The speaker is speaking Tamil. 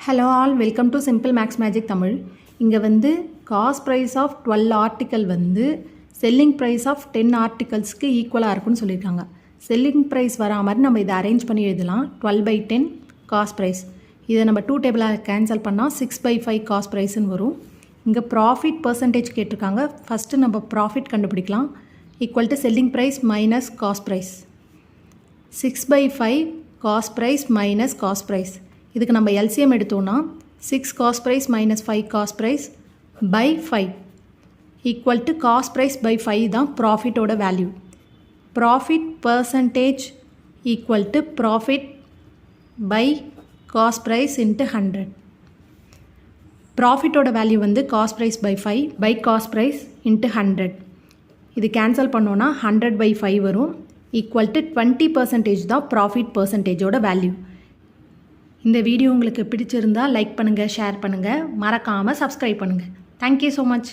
Hello all, welcome to Simple Max Magic Tamil. இங்க வந்து cost price of 12 article வந்து selling price of 10 articlesக்கு ஈக்குவலாக இருக்குன்னு சொல்லியிருக்காங்க. selling price வரா மாதிரி நம்ம இதை அரேஞ்ச் பண்ணி எழுதலாம். 12/10 cost price. இதை நம்ம 2 டேபிளாக கேன்சல் பண்ணால் 6/5 cost priceன்னு வரும். இங்கே ப்ராஃபிட் பர்சன்டேஜ் கேட்டிருக்காங்க. ஃபஸ்ட்டு நம்ம ப்ராஃபிட் கண்டுபிடிக்கலாம். Equal to selling price minus cost price. 6/5 cost price minus cost price. இதுக்கு நம்ம எல்சிஎம் எடுத்தோன்னா 6 cost price minus 5 cost price by 5 equal to cost price by 5 தான் ப்ராஃபிட்டோட value. Profit percentage equal to profit by cost price into 100. ப்ராஃபிட்டோட வேல்யூ வந்து cost price by 5 by cost price into 100. இது கேன்சல் பண்ணோன்னா 100/5 வரும். ஈக்குவல் டு 20% தான் ப்ராஃபிட் பர்சன்டேஜோட வேல்யூ. இந்த வீடியோ உங்களுக்கு பிடிச்சிருந்தால் லைக் பண்ணுங்கள், ஷேர் பண்ணுங்கள், மறக்காமல் சப்ஸ்கிரைப் பண்ணுங்கள். Thank you so much.